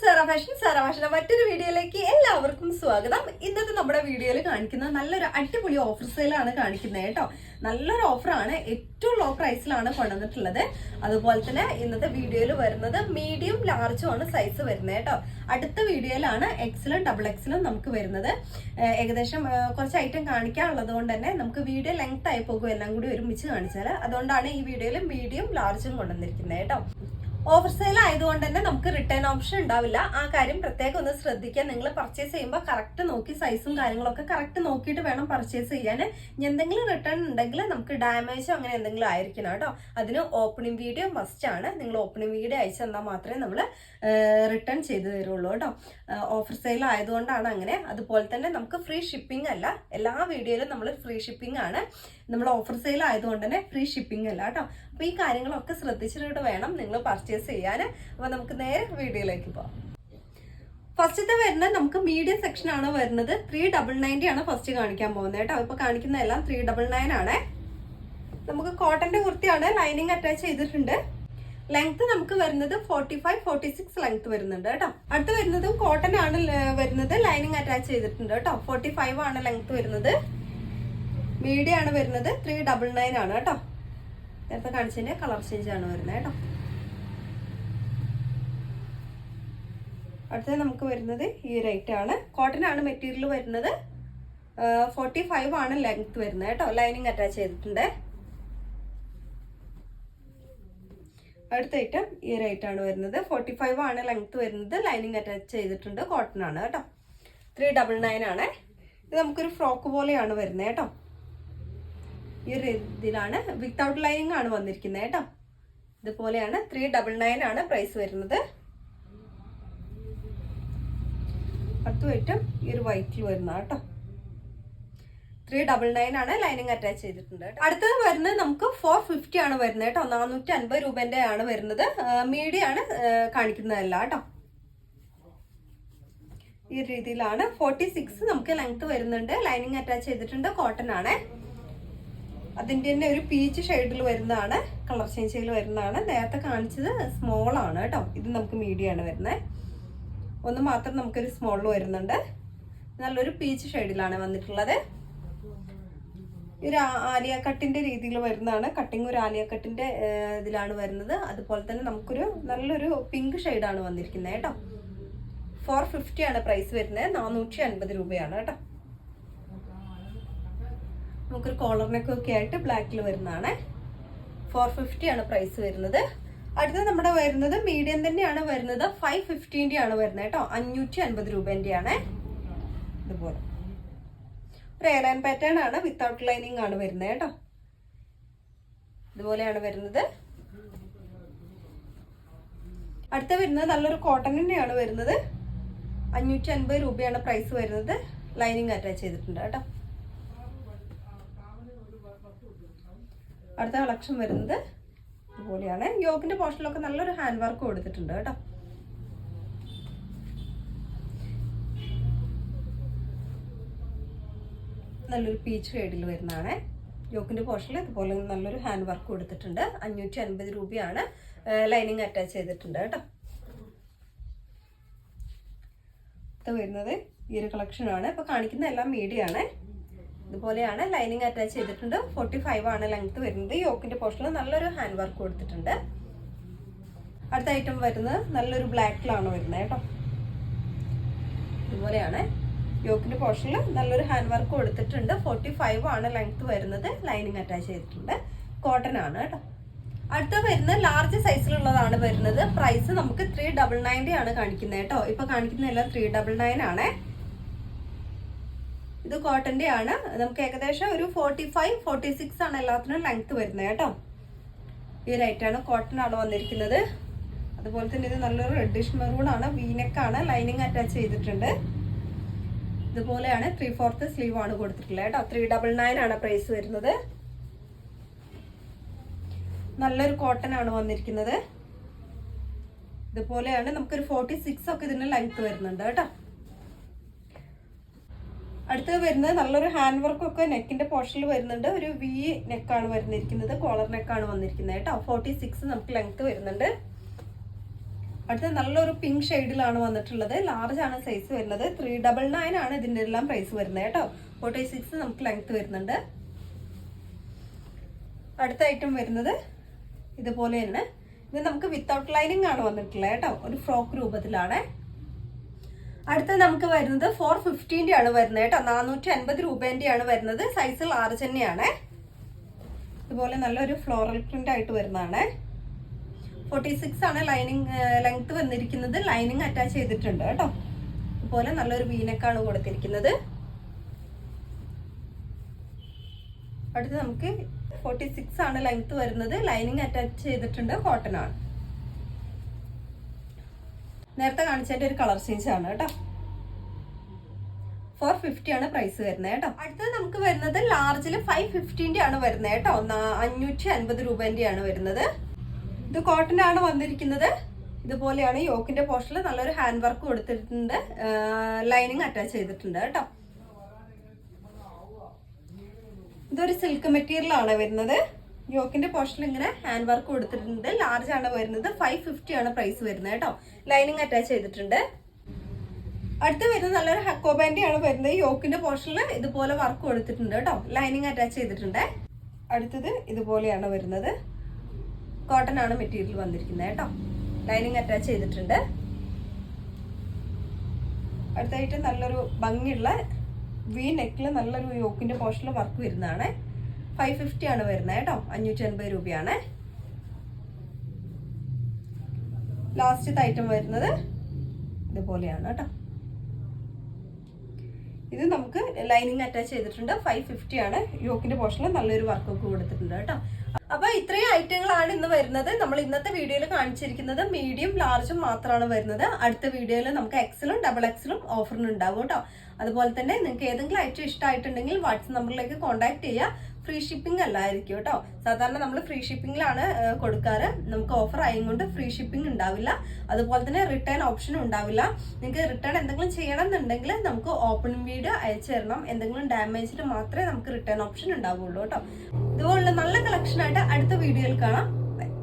Sarah മറ്റൊരു വീഡിയോയിലേക്ക് എല്ലാവർക്കും സ്വാഗതം. ഇന്നത്തെ നമ്മുടെ വീഡിയോയിൽ കാണിക്കുന്നത് നല്ലൊരു അടിപൊളി ഓഫർ സെയിലാണ് കാണിക്കുന്നത് കേട്ടോ. നല്ലൊരു ഓഫറാണ്, ഏറ്റവും ലോ പ്രൈസിലാണ് കൊണ്ടുവന്നിട്ടുള്ളത്. അതുപോലെ തന്നെ ഇന്നത്തെ വീഡിയോയിൽ വരുന്നത് മീഡിയം ലാർജും ആണ് സൈസ് വരുന്നത് കേട്ടോ. അടുത്ത വീഡിയോയിലാണ് എക്സലും ഡബിൾ എക്സലും നമുക്ക് വരുന്നത്. ഏകദേശം കുറച്ച് ഐറ്റം കാണിക്കാനുള്ളത് കൊണ്ട് തന്നെ നമുക്ക് വീഡിയോ ലെങ്ത് ആയി പോകും എല്ലാം കൂടി ഒരുമിച്ച് കാണിച്ചാൽ. അതുകൊണ്ടാണ് ഈ വീഡിയോയിൽ മീഡിയം ലാർജും കൊണ്ടുവന്നിരിക്കുന്നത് കേട്ടോ. ഓഫർ സെയിൽ ആയതുകൊണ്ട് തന്നെ നമുക്ക് റിട്ടേൺ ഓപ്ഷൻ ഉണ്ടാവില്ല. ആ കാര്യം പ്രത്യേകം ഒന്ന് ശ്രദ്ധിക്കാൻ. നിങ്ങൾ പർച്ചേസ് ചെയ്യുമ്പോൾ കറക്റ്റ് നോക്കി സൈസും കാര്യങ്ങളൊക്കെ കറക്റ്റ് നോക്കിയിട്ട് വേണം പർച്ചേസ് ചെയ്യാൻ. എന്തെങ്കിലും റിട്ടേൺ ഉണ്ടെങ്കിൽ നമുക്ക് ഡാമേജോ അങ്ങനെ എന്തെങ്കിലും ആയിരിക്കണം കേട്ടോ. അതിന് ഓപ്പണിംഗ് വീഡിയോ മസ്റ്റ് ആണ്. നിങ്ങൾ ഓപ്പണിംഗ് വീഡിയോ അയച്ചു തന്നാൽ മാത്രമേ നമ്മൾ റിട്ടേൺ ചെയ്തു തരുള്ളൂ കേട്ടോ. ഓഫർ സെയിൽ ആയതുകൊണ്ടാണ് അങ്ങനെ. അതുപോലെ തന്നെ നമുക്ക് ഫ്രീ ഷിപ്പിംഗ് അല്ല. എല്ലാ വീഡിയോയിലും നമ്മൾ ഫ്രീ ഷിപ്പിംഗ് ആണ്. നമ്മൾ ഓഫർ സെയിൽ ആയതുകൊണ്ട് തന്നെ ഫ്രീ ഷിപ്പിംഗ് അല്ല കേട്ടോ. അപ്പൊ ഈ കാര്യങ്ങളൊക്കെ ശ്രദ്ധിച്ചിട്ട് വേണം നിങ്ങൾ പർച്ചേസ് ചെയ്യാൻ. അപ്പൊ നമുക്ക് നേരെ വീഡിയോയിലേക്ക് പോകാം. ഫസ്റ്റത്തെ വരുന്നത് നമുക്ക് മീഡിയം സെക്ഷൻ ആണ് വരുന്നത്. 399 ആണ് ഫസ്റ്റ് കാണിക്കാൻ പോകുന്നത് കേട്ടോ. ഇപ്പൊ കാണിക്കുന്നതെല്ലാം 399 ആണ്. നമുക്ക് കോട്ടന്റെ കുർത്തിയാണ്, ലൈനിങ് അറ്റാച്ച് ചെയ്തിട്ടുണ്ട്. ലെങ്ത് നമുക്ക് വരുന്നത് 45-46 ലെങ്ത് വരുന്നുണ്ട് കേട്ടോ. അടുത്ത് വരുന്നത് കോട്ടൺ ആണ് വരുന്നത്, ലൈനിങ് അറ്റാച്ച് ചെയ്തിട്ടുണ്ട് കേട്ടോ. 45 ആണ് ലെങ്ത് വരുന്നത്. മീഡിയം ആണ് വരുന്നത്. 399 ആണ് കേട്ടോ. നേരത്തെ കാണിച്ചതിന്റെ കളർ ചേഞ്ച് ആണ് വരുന്നത് കേട്ടോ. അടുത്തത് നമുക്ക് വരുന്നത് ഈ റേറ്റ് ആണ്. കോട്ടൺ ആണ് മെറ്റീരിയൽ വരുന്നത്. 45 ആണ് ലെങ്ത് വരുന്നത് കേട്ടോ. ലൈനിങ് അറ്റാച്ച് ചെയ്തിട്ടുണ്ട്. അടുത്ത ഐറ്റം ഈ റേറ്റ് ആണ് വരുന്നത്. 45 ആണ് ലെങ്ത് വരുന്നത്. ലൈനിങ് അറ്റാച്ച് ചെയ്തിട്ടുണ്ട്. കോട്ടൺ ആണ് കേട്ടോ. 399 ആണ്. ഇത് നമുക്കൊരു ഫ്രോക്ക് പോലെയാണ് വരുന്നത് കേട്ടോ. ഈ ഇതിലാണ് വിത്തൗട്ട് ലൈനിങ് ആണ് വന്നിരിക്കുന്നത് കേട്ടോ. ഇതുപോലെയാണ്. 399 ആണ് പ്രൈസ് വരുന്നത്. അടുത്ത ഐറ്റം ഈ ഒരു വൈറ്റിൽ വരുന്ന കേട്ടോ. 399 ആണ്. ലൈനിങ് അറ്റാച്ച് ചെയ്തിട്ടുണ്ട്. അടുത്തത് വരുന്നത് നമുക്ക് 450 ആണ് വരുന്നത് കേട്ടോ. 450 രൂപന്റെ ആണ് വരുന്നത്. മീഡിയം ആണ് കാണിക്കുന്നതല്ല കേട്ടോ. ഈ രീതിയിലാണ്. 46 നമുക്ക് ലെങ്ത് വരുന്നുണ്ട്. ലൈനിങ് അറ്റാച്ച് ചെയ്തിട്ടുണ്ട്. കോട്ടൺ ആണ്. അതിന്റെ തന്നെ ഒരു പീച്ച് ഷെയ്ഡിൽ വരുന്നതാണ്. കളർ ചേഞ്ചിൽ വരുന്നതാണ്. നേരത്തെ കാണിച്ചത് സ്മോൾ ആണ് കേട്ടോ. ഇത് നമുക്ക് മീഡിയം ആണ് വരുന്നത്. ഒന്ന് മാത്രം നമുക്കൊരു സ്മോളിൽ വരുന്നുണ്ട്. നല്ലൊരു പീച്ച് ഷെയ്ഡിലാണ് വന്നിട്ടുള്ളത്. ഒരു ആലിയ കട്ടിന്റെ രീതിയിൽ വരുന്നതാണ്. കട്ടിങ് ഒരു ആലിയ കട്ടിന്റെ ഇതിലാണ് വരുന്നത്. അതുപോലെ തന്നെ നമുക്കൊരു നല്ലൊരു പിങ്ക് ഷെയ്ഡാണ് വന്നിരിക്കുന്നത് കേട്ടോ. 450 ആണ് പ്രൈസ് വരുന്നത്. 450 രൂപയാണ് കേട്ടോ. നമുക്കൊരു കോളറിനൊക്കെ ഒക്കെ ആയിട്ട് ബ്ലാക്കിൽ വരുന്നതാണ്. 450 ആണ് പ്രൈസ് വരുന്നത്. അടുത്തത് നമ്മുടെ വരുന്നത് മീഡിയം തന്നെയാണ് വരുന്നത്. 550 ആണ് വരുന്നത് കേട്ടോ. 550 രൂപേന്റെ ആണ്. ഇതുപോലെ ഒരു എയർലൈൻ പാറ്റേൺ ആണ്. വിത്തൗട്ട് ലൈനിങ് ആണ് വരുന്നത് കേട്ടോ. ഇതുപോലെയാണ് വരുന്നത്. അടുത്ത വരുന്നത് നല്ലൊരു കോട്ടൺ തന്നെയാണ് വരുന്നത്. 550 രൂപയാണ് പ്രൈസ് വരുന്നത്. ലൈനിങ് അറ്റാച്ച് ചെയ്തിട്ടുണ്ട് കേട്ടോ. അടുത്ത കളക്ഷൻ വരുന്നത് ഇതുപോലെയാണ്. യോക്കിന്റെ പോർഷനിലൊക്കെ നല്ലൊരു ഹാൻഡ് വർക്ക് കൊടുത്തിട്ടുണ്ട് കേട്ടോ. നല്ലൊരു പീച്ച് ഷെയ്ഡിൽ വരുന്നതാണ്. യോക്കിന്റെ പോർഷനിൽ ഇതുപോലെ നല്ലൊരു ഹാൻഡ് വർക്ക് കൊടുത്തിട്ടുണ്ട്. 550 രൂപയാണ്. ലൈനിങ് അറ്റാച്ച് ചെയ്തിട്ടുണ്ട് കേട്ടോ. ഇത് വരുന്നത് ഈ ഒരു കളക്ഷൻ ആണ്. ഇപ്പൊ കാണിക്കുന്ന എല്ലാം മീഡിയം ആണ്. ഇതുപോലെയാണ്. ലൈനിങ് അറ്റാച്ച് ചെയ്തിട്ടുണ്ട്. 45 ആണ് ലെങ്ത് വരുന്നത്. യോക്കിന്റെ പോർഷനിൽ നല്ലൊരു ഹാൻഡ് വർക്ക് കൊടുത്തിട്ടുണ്ട്. അടുത്ത ഐറ്റം വരുന്നത് നല്ലൊരു ബ്ലാക്കിലാണ് വരുന്നത് കേട്ടോ. ഇതുപോലെയാണ്. യോക്കിന്റെ പോർഷനിൽ നല്ലൊരു ഹാൻഡ് വർക്ക് കൊടുത്തിട്ടുണ്ട്. 45 ആണ് ലെങ്ത് വരുന്നത്. ലൈനിങ് അറ്റാച്ച് ചെയ്തിട്ടുണ്ട്. കോട്ടൺ ആണ് കേട്ടോ. അടുത്ത വരുന്നത് ലാർജ് സൈസിലുള്ളതാണ് വരുന്നത്. പ്രൈസ് നമുക്ക് 399 ആണ് കാണിക്കുന്നത് കേട്ടോ. ഇപ്പൊ കാണിക്കുന്ന എല്ലാം 399 ആണ്. ഇത് കോട്ടന്റെ ആണ്. നമുക്ക് ഏകദേശം ഒരു 45-46 ആണ് എല്ലാത്തിനും ലെങ്ത് വരുന്നത് കേട്ടോ. ഈ റൈറ്റാണ്. കോട്ടൺ ആണ് വന്നിരിക്കുന്നത്. അതുപോലെ തന്നെ ഇത് നല്ലൊരു റെഡിഷ് മെറൂൺ ആണ്. വീനെക്കാണ്. ലൈനിങ് അറ്റാച്ച് ചെയ്തിട്ടുണ്ട്. ഇതുപോലെയാണ്. 3/4 സ്ലീവ് ആണ് കൊടുത്തിട്ടുള്ളത് കേട്ടോ. 399 ആണ് പ്രൈസ് വരുന്നത്. നല്ലൊരു കോട്ടൺ ആണ് വന്നിരിക്കുന്നത്. ഇതുപോലെയാണ്. നമുക്കൊരു 46 ഒക്കെ ഇതിന് ലെങ്ത് വരുന്നുണ്ട് കേട്ടോ. അടുത്തത് വരുന്നത് നല്ലൊരു ഹാൻഡ് വർക്ക് ഒക്കെ നെക്കിന്റെ പോർഷനിൽ വരുന്നുണ്ട്. ഒരു വി നെക്കാണ് വരുന്നിരിക്കുന്നത്. കോളർ നെക്കാണ് വന്നിരിക്കുന്നത് കേട്ടോ. 46 നമുക്ക് ലെങ്ത് വരുന്നുണ്ട്. അടുത്ത നല്ലൊരു പിങ്ക് ഷെയ്ഡിലാണ് വന്നിട്ടുള്ളത്. ലാർജ് ആണ് സൈസ് വരുന്നത്. 399 ആണ് ഇതിന്റെ എല്ലാം പ്രൈസ് വരുന്നത് കേട്ടോ. 46 നമുക്ക് ലെങ്ത് വരുന്നുണ്ട്. അടുത്ത ഐറ്റം വരുന്നത് ഇതുപോലെ തന്നെ. ഇത് നമുക്ക് വിത്തൗട്ട് ലൈനിങ് ആണ് വന്നിട്ടുള്ളത് കേട്ടോ. ഒരു ഫ്രോക്ക് രൂപത്തിലാണ്. അടുത്ത നമുക്ക് വരുന്നത് 450 ആണ് വരുന്നത് കേട്ടോ. 450 രൂപേന്റെയാണ് വരുന്നത്. സൈസ് ലാർജ് തന്നെയാണ്. ഇതുപോലെ നല്ലൊരു ഫ്ലോറൽ പ്രിന്റ് ആയിട്ട് വരുന്നതാണ്. 46 ആണ് ലൈനിങ് ലെങ്ത് വന്നിരിക്കുന്നത്. ലൈനിങ് അറ്റാച്ച് ചെയ്തിട്ടുണ്ട് കേട്ടോ. ഇതുപോലെ നല്ലൊരു വീനക്കാണ് കൊടുത്തിരിക്കുന്നത്. അടുത്ത് നമുക്ക് 46 ആണ് ലെങ്ത് വരുന്നത്. ലൈനിങ് അറ്റാച്ച് ചെയ്തിട്ടുണ്ട്. കോട്ടൺ ആണ്. നേരത്തെ കാണിച്ചതിന്റെ ഒരു കളർ ചേഞ്ച് ആണ് കേട്ടോ. 450 ആണ് പ്രൈസ് വരുന്നത് കേട്ടോ. അടുത്തത് നമുക്ക് വരുന്നത് ലാർജില് 550 ആണ് വരുന്നത് കേട്ടോ. 550 രൂപേന്റെയാണ് വരുന്നത്. ഇത് കോട്ടൺ ആണ് വന്നിരിക്കുന്നത്. ഇതുപോലെയാണ് യോക്കിന്റെ പോർഷനിൽ നല്ലൊരു ഹാൻഡ് വർക്ക് കൊടുത്തിട്ടുണ്ട്. ലൈനിങ് അറ്റാച്ച് ചെയ്തിട്ടുണ്ട് കേട്ടോ. ഇതൊരു സിൽക്ക് മെറ്റീരിയൽ ആണ് വരുന്നത്. യോക്കിന്റെ പോർഷനിൽ ഇങ്ങനെ ഹാൻഡ് വർക്ക് കൊടുത്തിട്ടുണ്ട്. ലാർജ് ആണ് വരുന്നത്. 550 ആണ് പ്രൈസ് വരുന്നത് കേട്ടോ. ലൈനിങ് അറ്റാച്ച് ചെയ്തിട്ടുണ്ട്. അടുത്ത് വരുന്നത് നല്ലൊരു ഹക്കോ ബാൻഡ് ആണ് വരുന്നത്. യോക്കിന്റെ പോർഷനിൽ ഇതുപോലെ വർക്ക് കൊടുത്തിട്ടുണ്ട് കേട്ടോ. ലൈനിങ് അറ്റാച്ച് ചെയ്തിട്ടുണ്ട്. അടുത്തത് ഇതുപോലെയാണ് വരുന്നത്. കോട്ടൺ ആണ് മെറ്റീരിയൽ വന്നിരിക്കുന്നത് കേട്ടോ. ലൈനിങ് അറ്റാച്ച് ചെയ്തിട്ടുണ്ട്. അടുത്തായിട്ട് നല്ലൊരു ഭംഗിയുള്ള വി നെക്കിൽ നല്ലൊരു യോക്കിന്റെ പോർഷനിൽ വർക്ക് വരുന്നതാണ്. 550 ആണ് വരുന്നത് കേട്ടോ. 550 രൂപയാണ്. ലാസ്റ്റത്തെ ഐറ്റം വരുന്നത് ഇതുപോലെയാണ് കേട്ടോ. ഇത് നമുക്ക് ലൈനിങ് അറ്റാച്ച് ചെയ്തിട്ടുണ്ട്. 550 ആണ്. യോക്കിന്റെ പോർഷനിൽ നല്ലൊരു വർക്കൊക്കെ കൊടുത്തിട്ടുണ്ട് കേട്ടോ. അപ്പൊ ഇത്രയും ഐറ്റങ്ങളാണ് ഇന്ന് വരുന്നത്. നമ്മൾ ഇന്നത്തെ വീഡിയോയിൽ കാണിച്ചിരിക്കുന്നത് മീഡിയം ലാർജും മാത്രമാണ് വരുന്നത്. അടുത്ത വീഡിയോയിൽ നമുക്ക് എക്സലും ഡബിൾ എക്സലും ഓഫറിനുണ്ടാവും കേട്ടോ. അതുപോലെ തന്നെ നിങ്ങൾക്ക് ഏതെങ്കിലും ഐറ്റം ഇഷ്ടമായിട്ടുണ്ടെങ്കിൽ വാട്സ്ആപ്പ് നമ്പറിലേക്ക് കോൺടാക്ട് ചെയ്യുക. ഫ്രീ ഷിപ്പിംഗ് അല്ലായിരിക്കും കേട്ടോ. സാധാരണ നമ്മൾ ഫ്രീ ഷിപ്പിംഗിലാണ് കൊടുക്കാറ്. നമുക്ക് ഓഫർ ആയതുകൊണ്ട് ഫ്രീ ഷിപ്പിംഗ് ഉണ്ടാവില്ല. അതുപോലെ തന്നെ റിട്ടേൺ ഓപ്ഷനും ഉണ്ടാവില്ല. നിങ്ങൾക്ക് റിട്ടേൺ എന്തെങ്കിലും ചെയ്യണം എന്നുണ്ടെങ്കിൽ നമുക്ക് ഓപ്പൺ വീഡിയോ അയച്ചു തരണം. എന്തെങ്കിലും ഡാമേജിൽ മാത്രമേ നമുക്ക് റിട്ടേൺ ഓപ്ഷൻ ഉണ്ടാവുള്ളൂ കേട്ടോ. ഇതുപോലുള്ള നല്ല കളക്ഷൻ ആയിട്ട് അടുത്ത വീഡിയോയിൽ കാണാം.